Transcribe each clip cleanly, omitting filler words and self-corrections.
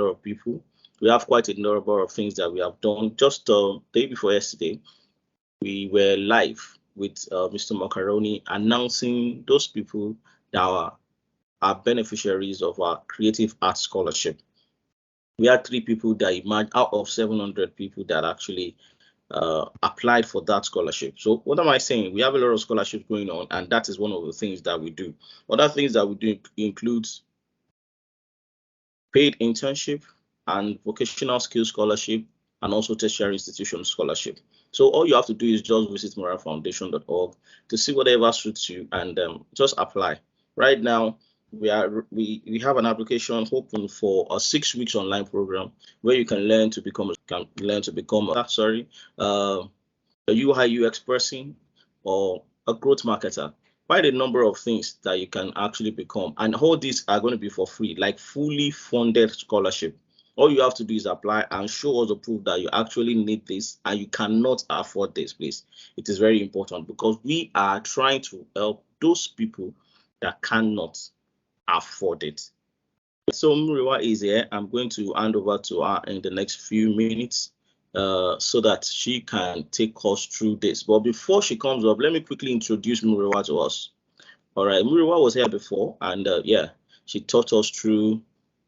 lot of people. We have quite a number of things that we have done. Just day before yesterday, we were live with Mr. Macaroni announcing those people that are beneficiaries of our Creative Arts Scholarship. We had 3 people that emerged out of 700 people that actually applied for that scholarship. So what am I saying? We have a lot of scholarships going on, and that is one of the things that we do. Other things that we do includes paid internship and vocational skills scholarship, and also tertiary institution scholarship. So all you have to do is just visit moralfoundation.org to see whatever suits you and just apply. Right now, we have an application open for a 6 weeks online program where you can learn to become a UI UX person or a growth marketer. Quite a number of things that you can actually become, and all these are going to be for free, like fully funded scholarship. All you have to do is apply and show us the proof that you actually need this and you cannot afford this, please. It is very important because we are trying to help those people that cannot afford it. So Muriwa is here. I'm going to hand over to her in the next few minutes so that she can take us through this. But before she comes up, let me quickly introduce Muriwa to us. All right, Muriwa was here before, and she taught us through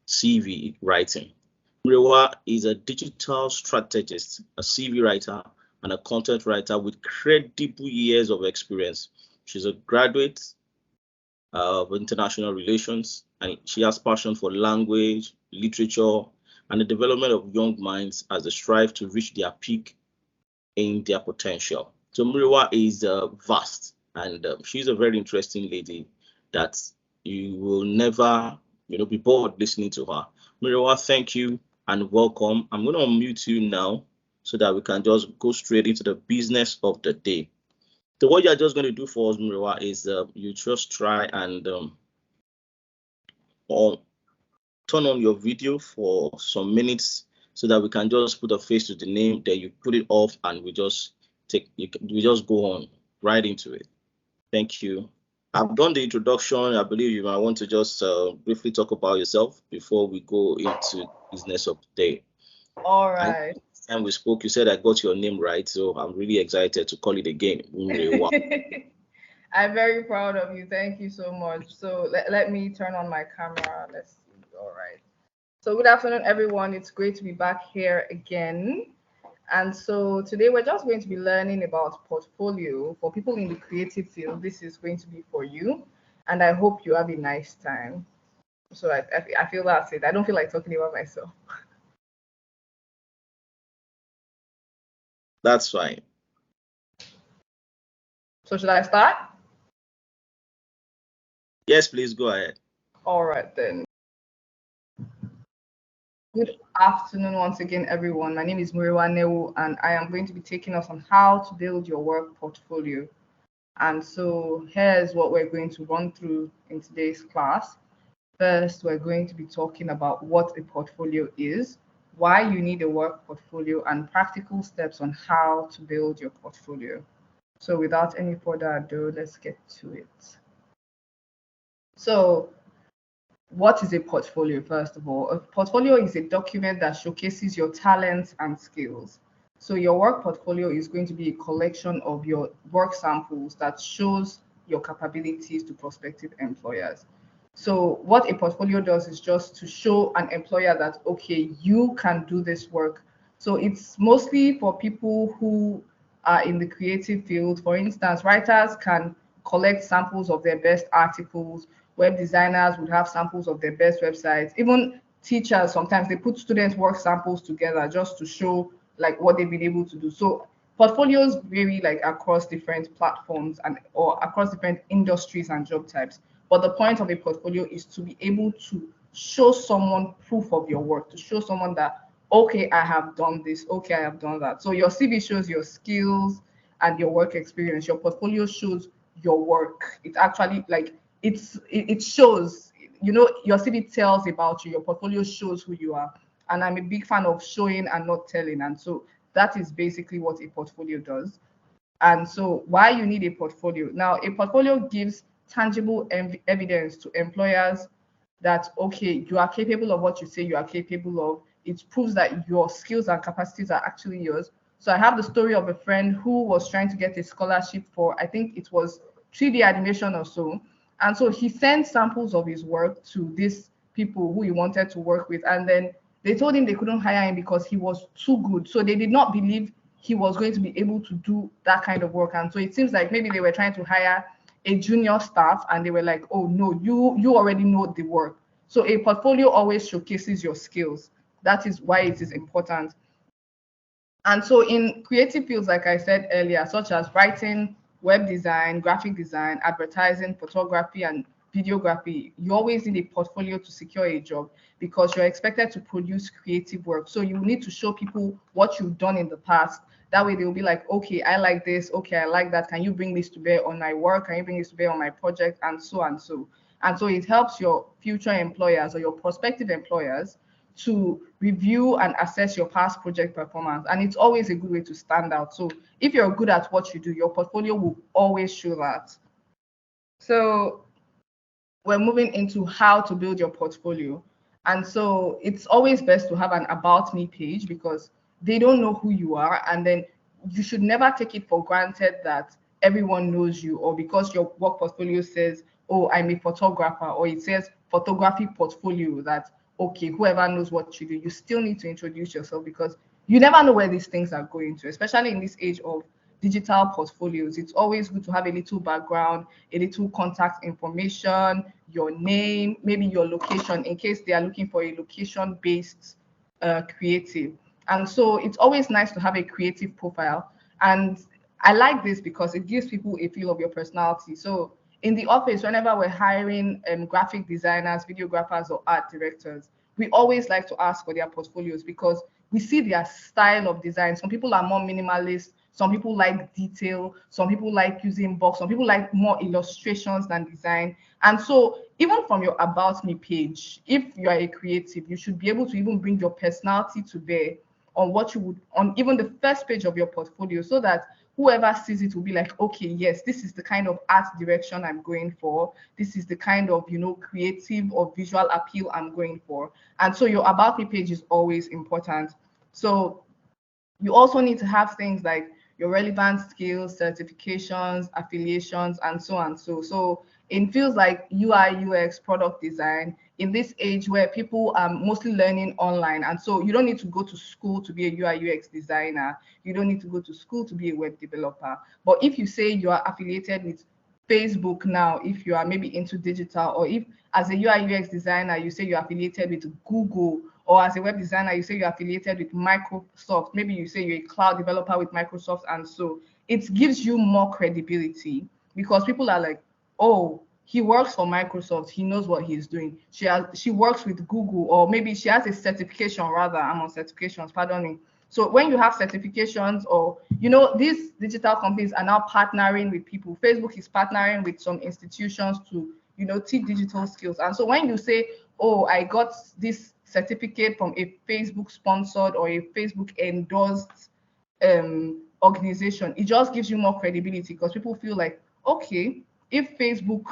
CV writing. Muriwa is a digital strategist, a CV writer, and a content writer with credible years of experience. She's a graduate of international relations, and she has passion for language, literature, and the development of young minds as they strive to reach their peak in their potential. So Muriwa is vast, and she's a very interesting lady that you will never, be bored listening to her. Muriwa, thank you and welcome. I'm going to unmute you now so that we can just go straight into the business of the day. So what you're just going to do for us, Muriwa, is you just try and turn on your video for some minutes so that we can just put a face to the name. Then you put it off, and we just go on right into it. Thank you. I've done the introduction. I believe you might want to just briefly talk about yourself before we go into business of the day. All right. And we spoke, you said I got your name right, so I'm really excited to call it again. I'm very proud of you. Thank you so much. So let me turn on my camera. Let's see. All right. So good afternoon, everyone. It's great to be back here again. And so today we're just going to be learning about portfolio for people in the creative field. This is going to be for you, and I hope you have a nice time. So I feel that's it. I don't feel like talking about myself. That's fine. So should I start? Yes, please go ahead. All right then. Good afternoon once again, everyone. My name is Muriwa Newu, and I am going to be taking us on how to build your work portfolio. And so here's what we're going to run through in today's class. First, we're going to be talking about what a portfolio is, why you need a work portfolio, and practical steps on how to build your portfolio. So without any further ado, let's get to it. So what is a portfolio, first of all? A portfolio is a document that showcases your talents and skills. So your work portfolio is going to be a collection of your work samples that shows your capabilities to prospective employers. So what a portfolio does is just to show an employer that, okay, you can do this work. So it's mostly for people who are in the creative field. For instance, writers can collect samples of their best articles. Web designers would have samples of their best websites. Even teachers, sometimes they put student work samples together just to show like what they've been able to do. So portfolios vary like across different platforms and or across different industries and job types. But the point of a portfolio is to be able to show someone proof of your work, to show someone that, okay, I have done this, okay, I have done that. So your CV shows your skills and your work experience. Your portfolio shows your work. It's actually like it shows, your CV tells about you, your portfolio shows who you are. And I'm a big fan of showing and not telling. And so that is basically what a portfolio does. And so why you need a portfolio. Now, a portfolio gives tangible evidence to employers that, okay, you are capable of what you say you are capable of. It proves that your skills and capacities are actually yours. So I have the story of a friend who was trying to get a scholarship for, I think it was 3D animation or so. And so he sent samples of his work to these people who he wanted to work with. And then they told him they couldn't hire him because he was too good. So they did not believe he was going to be able to do that kind of work. And so it seems like maybe they were trying to hire a junior staff and they were like, oh no, you already know the work. So a portfolio always showcases your skills. That is why it is important. And so in creative fields, like I said earlier, such as writing, web design, graphic design, advertising, photography, and videography, you always need a portfolio to secure a job because you're expected to produce creative work. So you need to show people what you've done in the past. That way they'll be like, okay, I like this. Okay, I like that. Can you bring this to bear on my work? Can you bring this to bear on my project? And so and so. And so it helps your future employers or your prospective employers to review and assess your past project performance. And it's always a good way to stand out. So if you're good at what you do, your portfolio will always show that. So we're moving into how to build your portfolio. And so it's always best to have an about me page because they don't know who you are. And then you should never take it for granted that everyone knows you, or because your work portfolio says, oh, I'm a photographer, or it says photography portfolio, that okay, whoever knows what you do, you still need to introduce yourself because you never know where these things are going to, especially in this age of digital portfolios. It's always good to have a little background, a little contact information, your name, maybe your location, in case they are looking for a location-based creative. And so it's always nice to have a creative profile. And I like this because it gives people a feel of your personality. So in the office, whenever we're hiring graphic designers, videographers, or art directors, we always like to ask for their portfolios because we see their style of design. Some people are more minimalist, some people like detail, some people like using box, some people like more illustrations than design. And so even from your about me page, if you are a creative, you should be able to even bring your personality to bear on what you would, on even the first page of your portfolio, so that whoever sees it will be like, okay, yes, this is the kind of art direction I'm going for. This is the kind of, creative or visual appeal I'm going for. And so your about me page is always important. So you also need to have things like your relevant skills, certifications, affiliations, and so on. So in fields like UI, UX, product design, in this age where people are mostly learning online, and so you don't need to go to school to be a UI, UX designer. You don't need to go to school to be a web developer. But if you say you are affiliated with Facebook now, if you are maybe into digital, or if as a UI UX designer, you say you're affiliated with Google, or as a web designer, you say you're affiliated with Microsoft, maybe you say you're a cloud developer with Microsoft, and so it gives you more credibility because people are like, oh, he works for Microsoft, he knows what he's doing. She works with Google, or maybe she has a certification, rather, I'm on certifications, pardon me. So when you have certifications, or these digital companies are now partnering with people. Facebook is partnering with some institutions to teach digital skills. And so when you say, oh, I got this certificate from a Facebook sponsored or a Facebook endorsed organization, it just gives you more credibility because people feel like, okay, if Facebook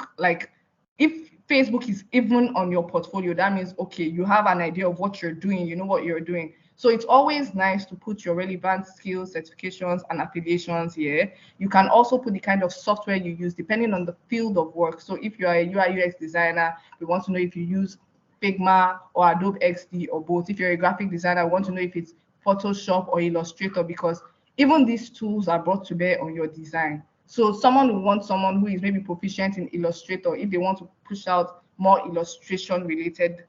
is even on your portfolio, that means, okay, you have an idea of what you're doing, you know what you're doing. So it's always nice to put your relevant skills, certifications, and affiliations here. You can also put the kind of software you use depending on the field of work. So if you are a UI UX designer, we want to know if you use Figma or Adobe XD or both. If you're a graphic designer, we want to know if it's Photoshop or Illustrator, because even these tools are brought to bear on your design. So someone will want someone who is maybe proficient in Illustrator if they want to push out more illustration related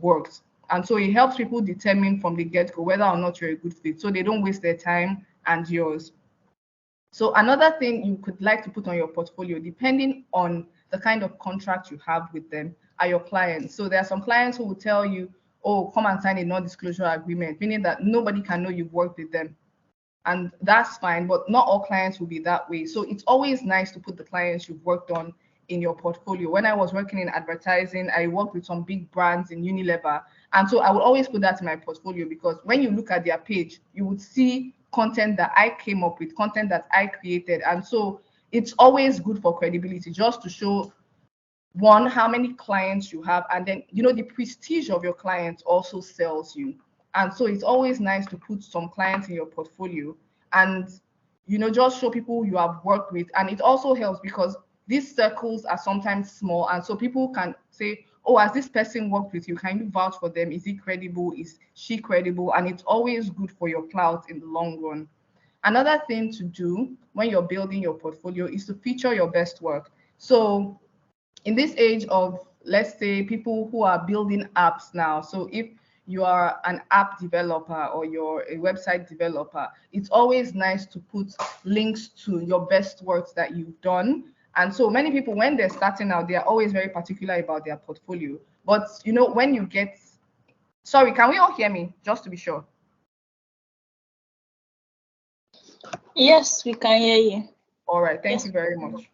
works. And so it helps people determine from the get-go whether or not you're a good fit, so they don't waste their time and yours. So another thing you could like to put on your portfolio, depending on the kind of contract you have with them, are your clients. So there are some clients who will tell you, oh, come and sign a non-disclosure agreement, meaning that nobody can know you've worked with them. And that's fine, but not all clients will be that way. So it's always nice to put the clients you've worked on in your portfolio. When I was working in advertising, I worked with some big brands in Unilever. And so I would always put that in my portfolio because when you look at their page, you would see content that I came up with, content that I created. And so it's always good for credibility, just to show one, how many clients you have, and then the prestige of your clients also sells you. And so it's always nice to put some clients in your portfolio and just show people you have worked with. And it also helps because these circles are sometimes small, and so people can say, oh, has this person worked with you? Can you vouch for them? Is he credible? Is she credible? And it's always good for your clout in the long run. Another thing to do when you're building your portfolio is to feature your best work. So in this age of, let's say, people who are building apps now, so if you are an app developer or you're a website developer, it's always nice to put links to your best works that you've done. And so many people, when they're starting out, they are always very particular about their portfolio. But when you get, sorry, can we all hear me, just to be sure? Yes, we can hear you. All right, thank you very much.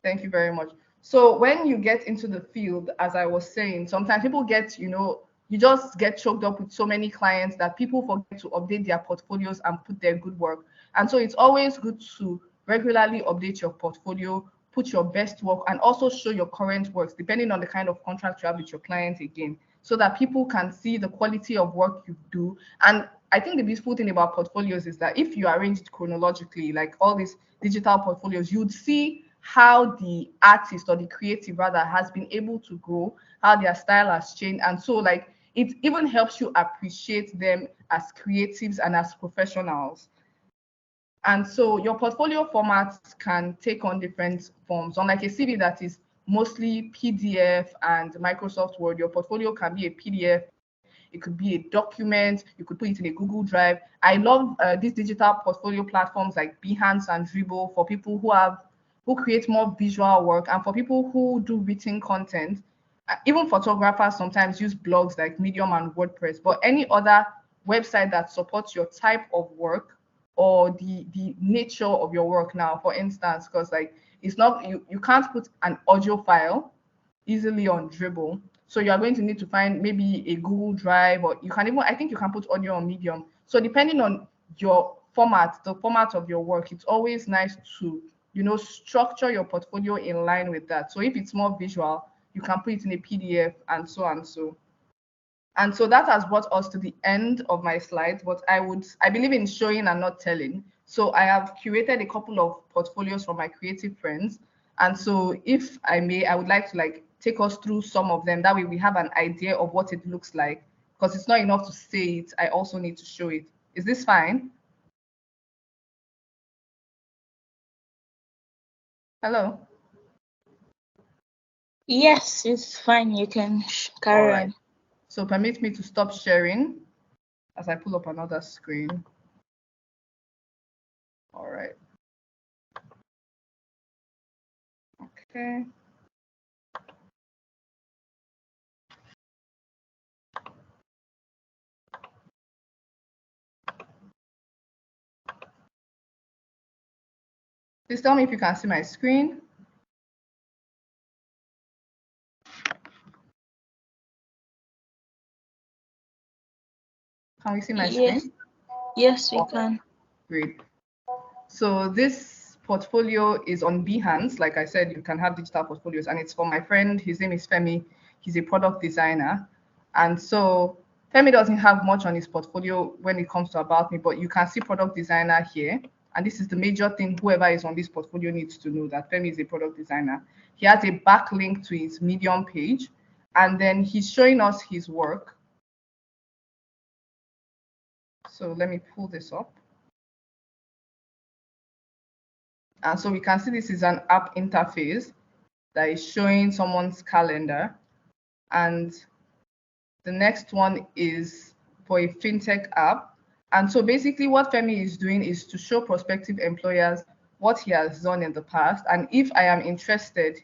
Thank you very much. So when you get into the field, as I was saying, sometimes people get, you just get choked up with so many clients that people forget to update their portfolios and put their good work. And so it's always good to regularly update your portfolio, put your best work, and also show your current works, depending on the kind of contract you have with your client again, so that people can see the quality of work you do. And I think the beautiful thing about portfolios is that if you arrange it chronologically, like all these digital portfolios, you'd see how the artist, or the creative rather, has been able to grow, how their style has changed. And so it even helps you appreciate them as creatives and as professionals. And so your portfolio formats can take on different forms. Unlike a CV that is mostly PDF and Microsoft Word, your portfolio can be a PDF. It could be a document. You could put it in a Google Drive. I love these digital portfolio platforms like Behance and Dribbble for people who create more visual work, and for people who do written content. Even photographers sometimes use blogs like Medium and WordPress, but any other website that supports your type of work or the nature of your work. Now, for instance, because it's not, you can't put an audio file easily on Dribbble, so you are going to need to find maybe a Google Drive, or I think you can put audio on Medium. So depending on your format, the format of your work, it's always nice to structure your portfolio in line with that. So if it's more visual, you can put it in a PDF, and so and so. And so that has brought us to the end of my slides, but I believe in showing and not telling. So I have curated a couple of portfolios from my creative friends. And so if I may, I would like to take us through some of them. That way we have an idea of what it looks like, because it's not enough to say it. I also need to show it. Is this fine? Hello? Yes, it's fine. You can carry on. So permit me to stop sharing as I pull up another screen. All right. Okay. Please tell me if you can see my screen. Can we see my screen? Yes, we can. Great. So this portfolio is on Behance. Like I said, you can have digital portfolios, and it's for my friend. His name is Femi. He's a product designer. And so Femi doesn't have much on his portfolio when it comes to About Me, but you can see product designer here. And this is the major thing whoever is on this portfolio needs to know, that Femi is a product designer. He has a backlink to his Medium page, and then he's showing us his work. So let me pull this up. And so we can see this is an app interface that is showing someone's calendar. And the next one is for a fintech app. And so basically what Femi is doing is to show prospective employers what he has done in the past. And if I am interested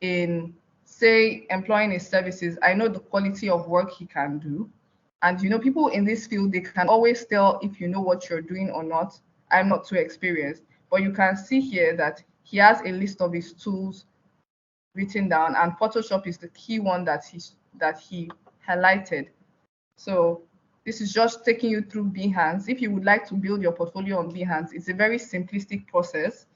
in, say, employing his services, I know the quality of work he can do. And people in this field, they can always tell if you know what you're doing or not. I'm not too experienced, but you can see here that he has a list of his tools written down, and Photoshop is the key one that he highlighted. So this is just taking you through Behance. If you would like to build your portfolio on Behance, it's a very simplistic process.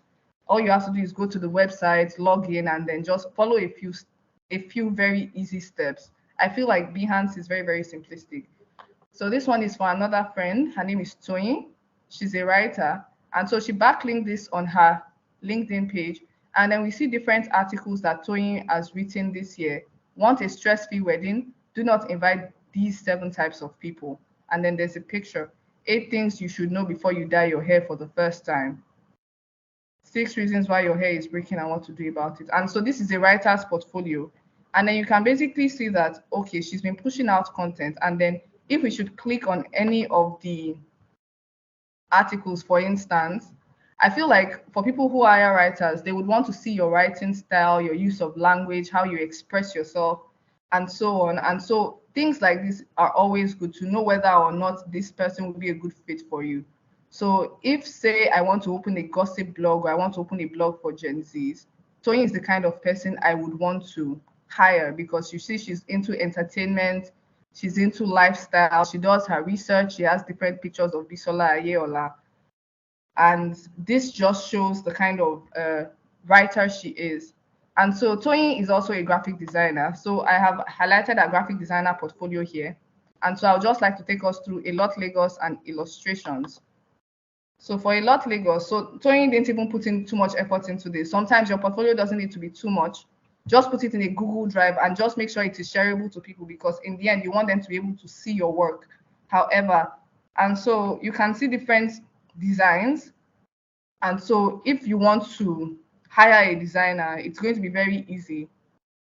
All you have to do is go to the website, log in, and then just follow a few very easy steps. I feel like Behance is very, very simplistic. So this one is for another friend. Her name is Toyin. She's a writer. And so she backlinked this on her LinkedIn page. And then we see different articles that Toyin has written this year. Want a stress-free wedding? Do not invite these 7 types of people. And then there's a picture. 8 things you should know before you dye your hair for the first time. 6 reasons why your hair is breaking and what to do about it. And so this is a writer's portfolio. And then you can basically see that, okay, she's been pushing out content. And then if we should click on any of the articles, for instance, I feel like for people who are writers, they would want to see your writing style, your use of language, how you express yourself, and so on. And so things like this are always good to know whether or not this person will be a good fit for you. So if, say, I want to open a gossip blog or I want to open a blog for Gen Zs, Toyin is the kind of person I would want to hire because you see she's into entertainment, she's into lifestyle, she does her research, she has different pictures of Bisola Ayeola. And this just shows the kind of writer she is. And so Toyin is also a graphic designer. So I have highlighted a graphic designer portfolio here. And so I would just like to take us through A Lot Lagos and illustrations. So for A Lot Lagos, so Toyin didn't even put in too much effort into this. Sometimes your portfolio doesn't need to be too much. Just put it in a Google Drive and just make sure it is shareable to people because in the end, you want them to be able to see your work. However, and so you can see different designs. And so if you want to hire a designer, it's going to be very easy.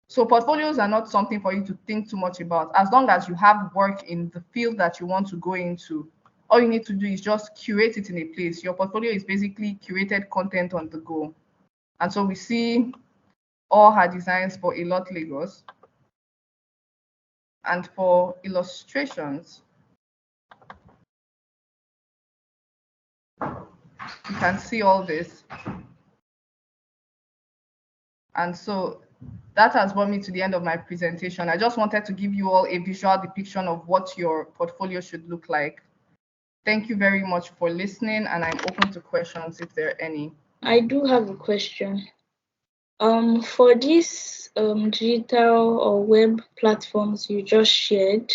So portfolios are not something for you to think too much about. As long as you have work in the field that you want to go into, all you need to do is just curate it in a place. Your portfolio is basically curated content on the go. And so we see all her designs for A Lot Lagos. And for illustrations, you can see all this. And so that has brought me to the end of my presentation. I just wanted to give you all a visual depiction of what your portfolio should look like. Thank you very much for listening, and I'm open to questions if there are any. I do have a question. For these digital or web platforms you just shared,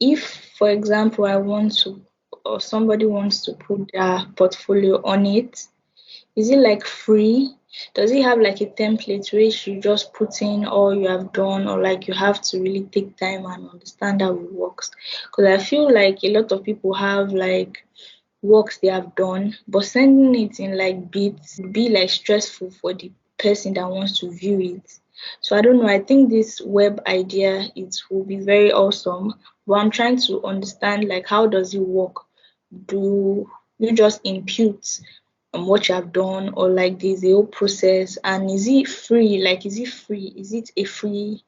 if, for example, I want to, or somebody wants to put their portfolio on it, is it like free? Does it have like a template which you just put in all you have done, or like you have to really take time and understand how it works? Because I feel like a lot of people have like works they have done, but sending it in like bits be like stressful for the person that wants to view it. So I don't know. I think this web idea it will be very awesome, but I'm trying to understand like how does it work? Do you just impute what you have done, or like there's a whole process? And is it free? Like, is it free? Is it a free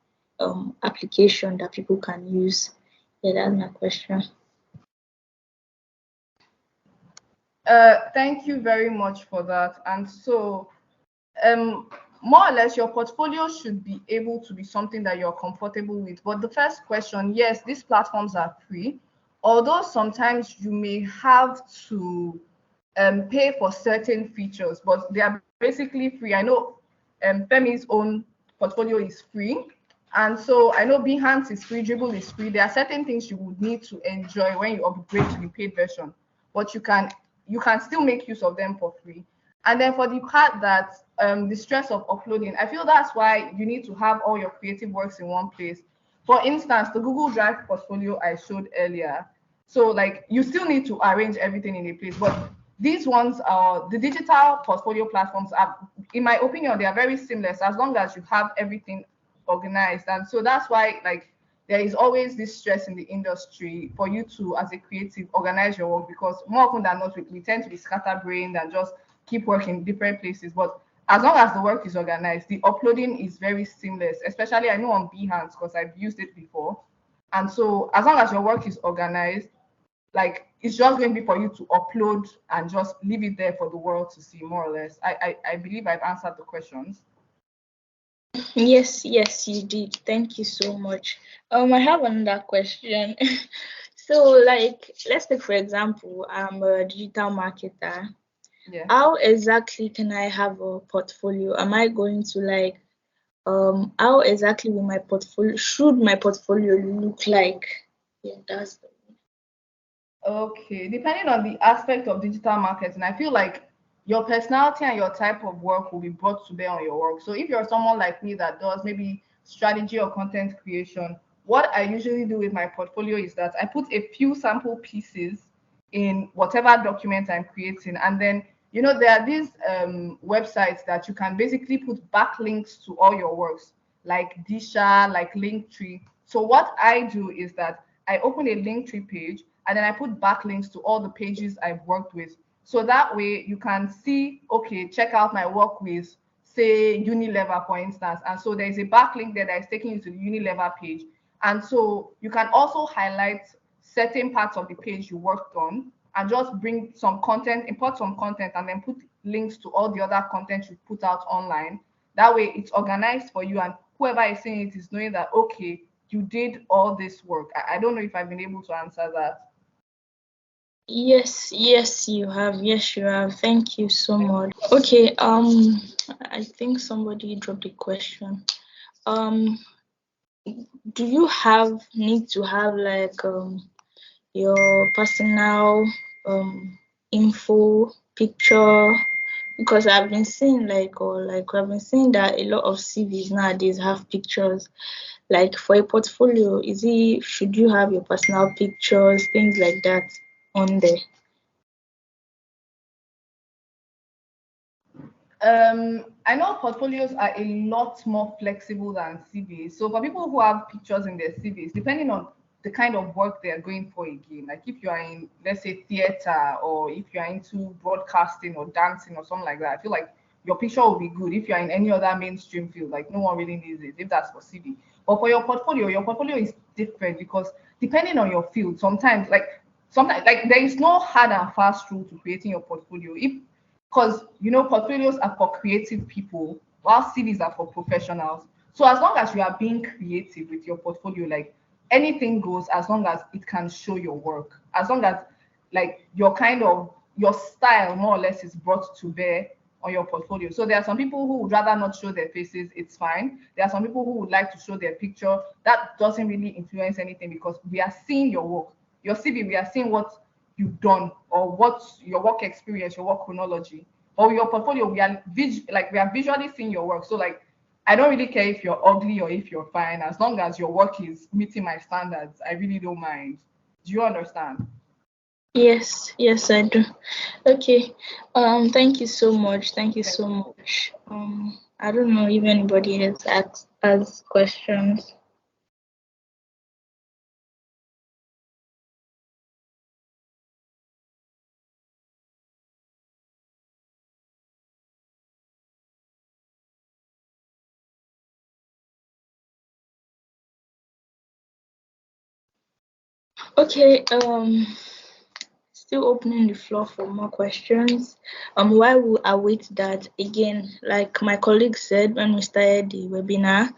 application that people can use? Yeah, that's my question. Thank you very much for that. And so, more or less, your portfolio should be able to be something that you're comfortable with. But the first question, yes, these platforms are free, although sometimes you may have to pay for certain features, but they are basically free. I know Femi's own portfolio is free. And so I know Behance is free, Dribble is free. There are certain things you would need to enjoy when you upgrade to the paid version, but you can still make use of them for free. And then for the part that the stress of uploading, I feel that's why you need to have all your creative works in one place. For instance, the Google Drive portfolio I showed earlier. So like you still need to arrange everything in a place, but these ones are the digital portfolio platforms are, in my opinion, they are very seamless as long as you have everything organized. And so that's why like there is always this stress in the industry for you to, as a creative, organize your work, because more often than not, we tend to be scatterbrained and just keep working in different places. But as long as the work is organized, the uploading is very seamless, especially I know on Behance because I've used it before. And so as long as your work is organized, like it's just going to be for you to upload and just leave it there for the world to see, more or less. I believe I've answered the questions. Yes, you did. Thank you so much. I have another question. So, like, let's take for example, I'm a digital marketer, Yeah. How exactly can I have a portfolio? Am I going to like how exactly will my portfolio should my portfolio look like? Yeah, that's the Okay, depending on the aspect of digital marketing, I feel like your personality and your type of work will be brought to bear on your work. So if you're someone like me that does maybe strategy or content creation, what I usually do with my portfolio is that I put a few sample pieces in whatever document I'm creating. And then, there are these websites that you can basically put backlinks to all your works, like Disha, like Linktree. So what I do is that I open a Linktree page and then I put backlinks to all the pages I've worked with. So that way you can see, okay, check out my work with, say, Unilever, for instance. And so there's a backlink there that is taking you to the Unilever page. And so you can also highlight certain parts of the page you worked on and just bring some content, import some content, and then put links to all the other content you put out online. That way it's organized for you, and whoever is seeing it is knowing that, okay, you did all this work. I don't know if I've been able to answer that. Yes, you have. Yes, you have. Thank you so much. Okay, I think somebody dropped a question. Do you need to have like your personal info picture? Because I've been seeing I've been seeing that a lot of CVs nowadays have pictures. Like for a portfolio, should you have your personal pictures, things like that on there? I know portfolios are a lot more flexible than CVs. So for people who have pictures in their CVs, depending on the kind of work they are going for again, like if you are in, let's say, theater, or if you are into broadcasting or dancing or something like that, I feel like your picture will be good. If you are in any other mainstream field, like no one really needs it, if that's for CV. But for your portfolio is different because depending on your field, sometimes like there is no hard and fast rule to creating your portfolio. If because portfolios are for creative people while CVs are for professionals. So as long as you are being creative with your portfolio, like anything goes, as long as it can show your work, as long as like your style more or less is brought to bear on your portfolio. So there are some people who would rather not show their faces, it's fine. There are some people who would like to show their picture. That doesn't really influence anything because we are seeing your work. Your CV, we are seeing what you've done or what's your work experience, your work chronology. But with your portfolio, we are visually seeing your work. So like I don't really care if you're ugly or if you're fine, as long as your work is meeting my standards, I really don't mind. Do you understand? Yes, I do. Okay. Thank you so much. Thank you so much. I don't know if anybody else has questions. Okay, still opening the floor for more questions. While we await that, again, like my colleague said when we started the webinar,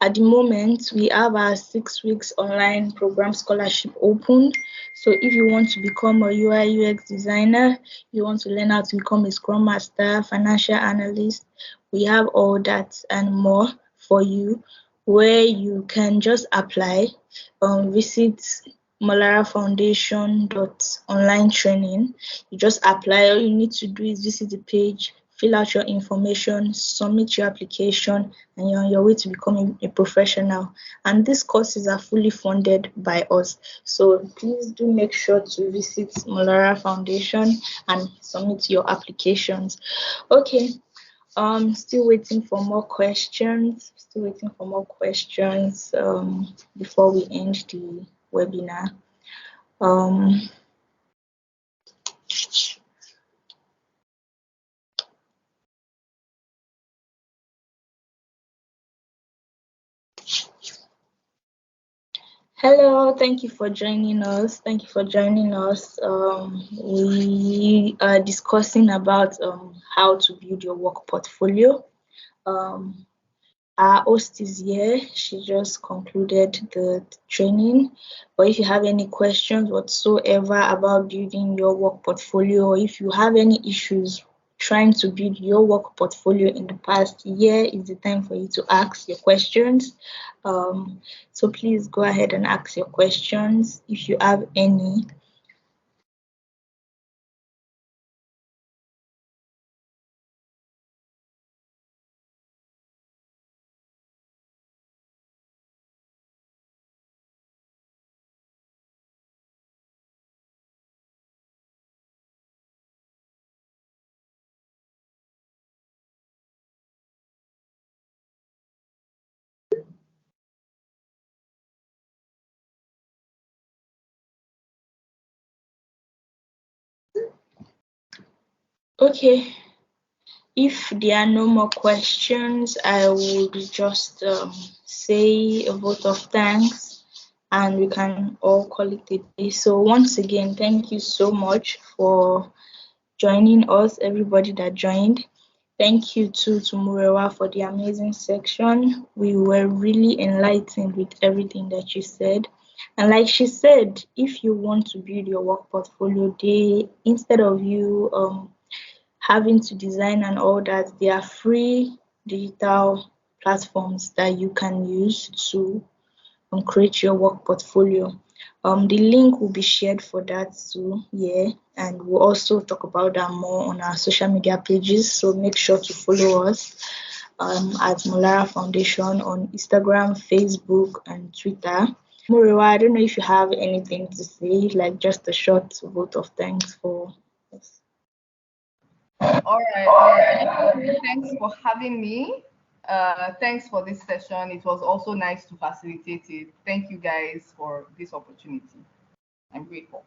at the moment we have our 6 weeks online program scholarship open. So if you want to become a UI UX designer, you want to learn how to become a Scrum Master, financial analyst, we have all that and more for you, where you can just apply. Visit Molara Foundation online training. You just apply. All you need to do is visit the page, fill out your information, submit your application, and you're on your way to becoming a professional. And these courses are fully funded by us. So please do make sure to visit Molara Foundation and submit your applications. Okay. Still waiting for more questions. Before we end the webinar. Hello, thank you for joining us. We are discussing about how to build your work portfolio. Our host is here. She just concluded the training. But if you have any questions whatsoever about building your work portfolio, or if you have any issues trying to build your work portfolio in the past year, is the time for you to ask your questions. So please go ahead and ask your questions if you have any. Okay, if there are no more questions, I would just say a vote of thanks and we can all call it a day. So once again, thank you so much for joining us, everybody that joined. Thank you too to Murewa for the amazing section. We were really enlightened with everything that you said. And like she said, if you want to build your work portfolio, instead of you having to design and all that, there are free digital platforms that you can use to create your work portfolio. The link will be shared for that too, yeah, and we'll also talk about that more on our social media pages. So make sure to follow us at Molara Foundation on Instagram, Facebook, and Twitter. Murewa, I don't know if you have anything to say, like just a short vote of thanks for us. All right. Thanks for having me. Thanks for this session. It was also nice to facilitate it. Thank you guys for this opportunity. I'm grateful.